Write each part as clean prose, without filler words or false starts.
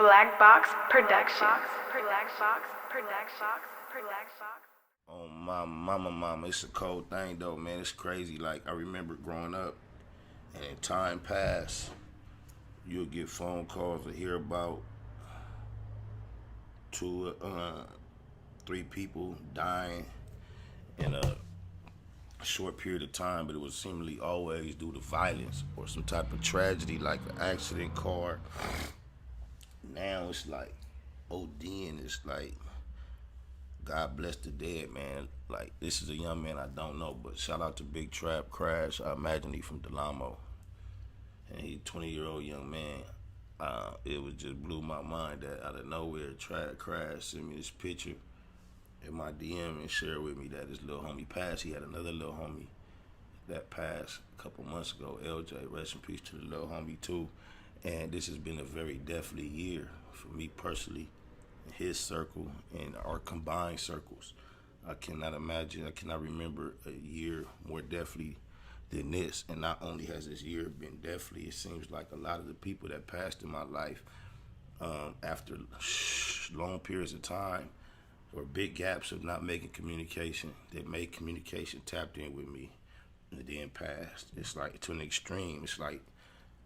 Black Box Productions. Oh my mama, it's a cold thing though, man. It's crazy. Like I remember growing up, and in time past, you'll get phone calls to hear about two, three people dying in a short period of time, but it was seemingly always due to violence or some type of tragedy, like an accident, car. Now it's like ODing. It's like God bless the dead, man. Like, this is a young man I don't know, but shout out to Big Trap Crash. I imagine he from Delamo. And he 20-year-old young man. It was just blew my mind that out of nowhere, Trap Crash sent me this picture in my DM and shared with me that his little homie passed. He had another little homie that passed a couple months ago, LJ. Rest in peace to the little homie, too. And this has been a very deathly year for me personally, his circle and our combined circles. I cannot imagine, I cannot remember a year more deathly than this. And not only has this year been deathly, it seems like a lot of the people that passed in my life after long periods of time or big gaps of not making communication, that made communication, tapped in with me, and then passed. It's like to an extreme. It's like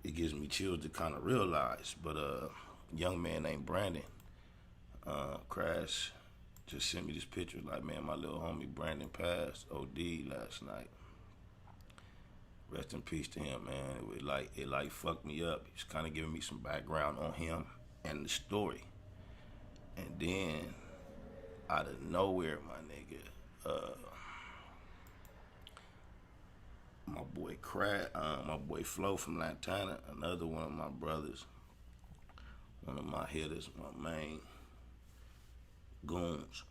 it gives me chills to kind of realize. But a young man named Brandon, Crash just sent me this picture like, man, my little homie Brandon passed OD last night. Rest in peace to him, man. It fucked me up. He's kind of giving me some background on him and the story. And then out of nowhere, my nigga, my boy Flo from Lantana, another one of my brothers, one of my hitters, my main goons.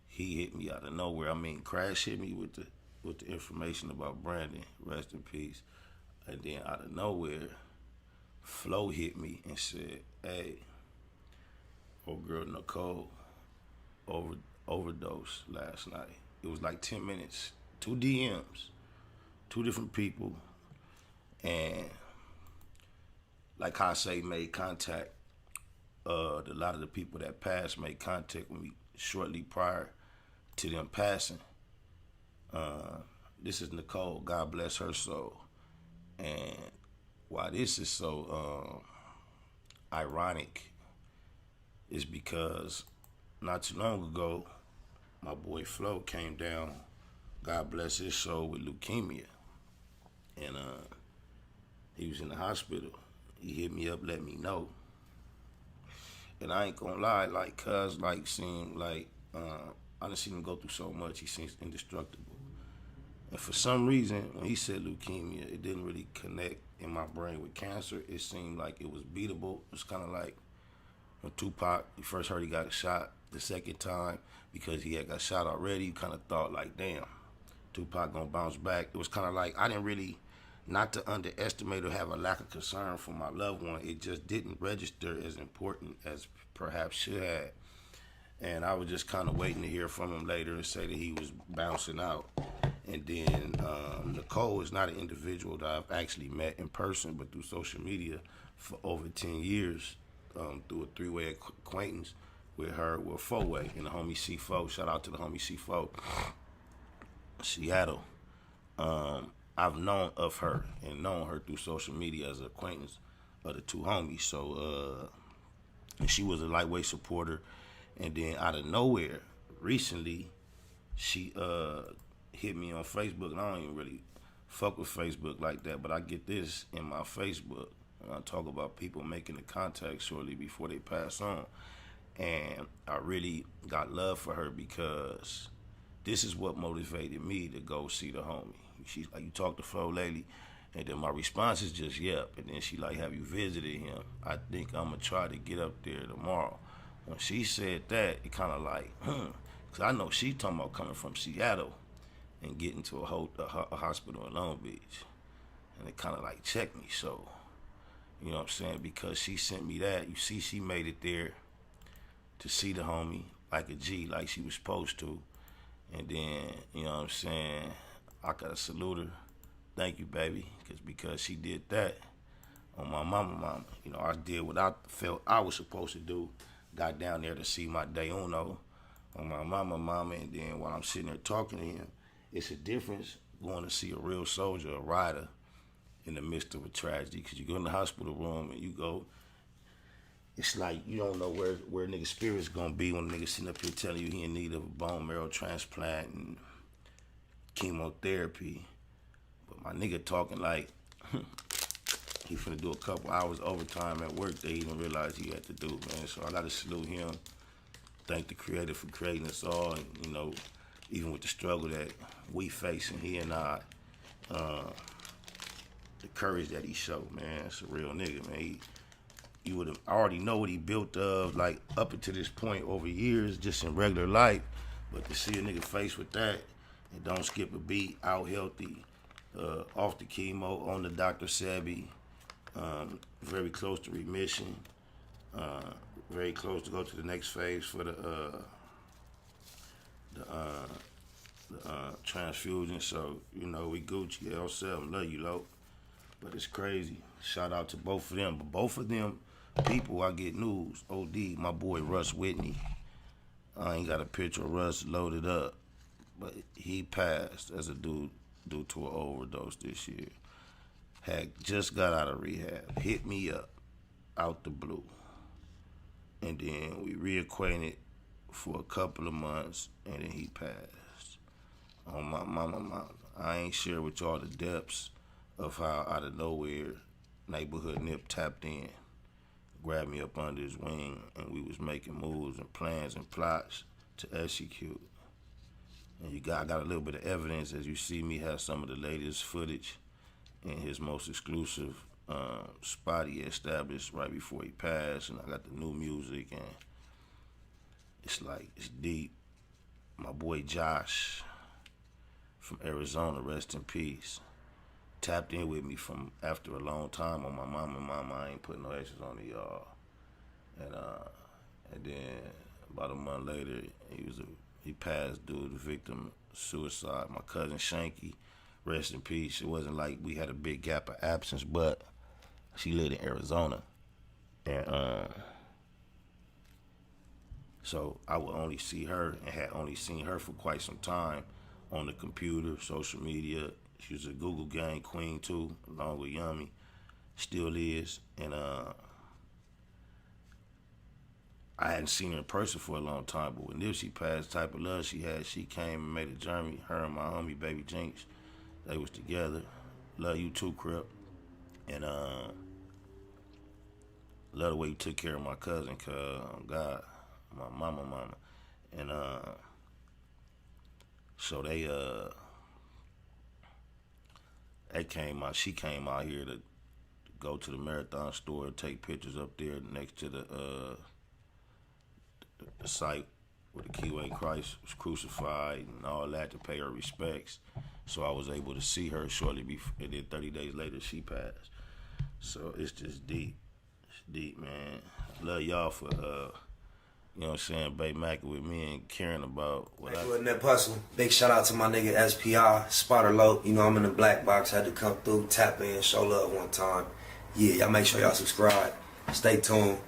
He hit me out of nowhere. I mean, Crash hit me with the information about Brandon, rest in peace. And then out of nowhere, Flo hit me and said, "Hey, old girl Nicole overdosed last night." It was like 10 minutes, 2 DMs, 2 different people, and like I say, made contact. A lot of the people that passed made contact with me shortly prior to them passing. This is Nicole, God bless her soul. And why this is so ironic is because not too long ago, my boy Flo came down, God bless his soul, with leukemia. And he was in the hospital. He hit me up, let me know. And I ain't gonna lie, like, cuz, like, seemed like, I done seen him go through so much, he seems indestructible. And for some reason, when he said leukemia, it didn't really connect in my brain with cancer. It seemed like it was beatable. It was kind of like when Tupac, you first heard he got shot the second time, because he had got shot already, you kind of thought like, damn, Tupac gonna bounce back. It was kind of like, I didn't really, not to underestimate or have a lack of concern for my loved one, it just didn't register as important as perhaps should have. And I was just kind of waiting to hear from him later and say that he was bouncing out. And then Nicole is not an individual that I've actually met in person, but through social media for over 10 years, through a 3-way acquaintance with her, with 4-way, and the homie C4. Shout out to the homie C4, Seattle. I've known of her and known her through social media as an acquaintance of the two homies. So, and she was a lightweight supporter. And then out of nowhere, recently, she hit me on Facebook, and I don't even really fuck with Facebook like that, but I get this in my Facebook when I talk about people making the contact shortly before they pass on. And I really got love for her because this is what motivated me to go see the homie. She's like, "You talked to Flo lately?" And then my response is just, "Yep." And then she like, "Have you visited him?" I think I'm gonna try to get up there tomorrow. When she said that, it kind of like, because I know she talking about coming from Seattle and getting to a hospital in Long Beach. And it kind of like checked me. So, you know what I'm saying? Because she sent me that. You see, she made it there to see the homie like a G, like she was supposed to. And then, you know what I'm saying, I gotta salute her. Thank you, baby. Because she did that, on my mama. You know, I did what I felt I was supposed to do. Got down there to see my day uno on my mama, and then while I'm sitting there talking to him, it's a difference going to see a real soldier, a rider, in the midst of a tragedy. Because you go in the hospital room and you go, it's like you don't know where nigga's spirit's gonna be when a nigga sitting up here telling you he in need of a bone marrow transplant and chemotherapy. But my nigga talking like he finna do a couple hours overtime at work that he didn't realize he had to do, man. So I gotta salute him. Thank the Creator for creating us all, and you know, even with the struggle that we facing, he and I, the courage that he showed, man. It's a real nigga, man. You would have already know what he built of, like up until this point over years, just in regular life. But to see a nigga faced with that and don't skip a beat, out healthy, off the chemo, on the Dr. Sebi, very close to remission, very close to go to the next phase for the transfusion. So, you know, we Gucci, L7, love you, Lo. But it's crazy. Shout out to both of them. But both of them people, I get news. OD, my boy Russ Whitney. I ain't got a picture of Russ loaded up, but he passed as a dude due to an overdose this year. Had just got out of rehab, hit me up out the blue. And then we reacquainted for a couple of months, and then he passed. On my mama. I ain't share with y'all the depths of how out of nowhere neighborhood Nip tapped in, grabbed me up under his wing, and we was making moves and plans and plots to execute. And I got a little bit of evidence, as you see me have some of the latest footage in his most exclusive spot he established right before he passed, and I got the new music, and it's deep. My boy Josh from Arizona, rest in peace, tapped in with me from after a long time on my mama. I ain't putting no extras on it, y'all. And then about a month later, he passed due to victim suicide. My cousin Shanky, rest in peace. It wasn't like we had a big gap of absence, but she lived in Arizona, and so I would only see her, and had only seen her for quite some time on the computer, social media. She was a Google gang queen too, along with Yummy, still is, and I hadn't seen her in person for a long time, but when Nipsey passed, type of love she had, she came and made a journey. Her and my homie, Baby Jinx, they was together. Love you too, Crip. And love the way you took care of my cousin, God, my mama. And so she came out here to go to the Marathon store, take pictures up there next to the site where the Keyway Christ was crucified and all that, to pay her respects. So I was able to see her shortly before, and then 30 days later she passed. So it's just deep. It's deep, man. Love y'all for, you know what I'm saying, Bay Mac with me and caring about what I... With Nip Hustle. Big shout out to my nigga SPI, Spotter Low. You know I'm in the black box, had to come through, tap in, show love one time. Yeah, y'all make sure y'all subscribe. Stay tuned.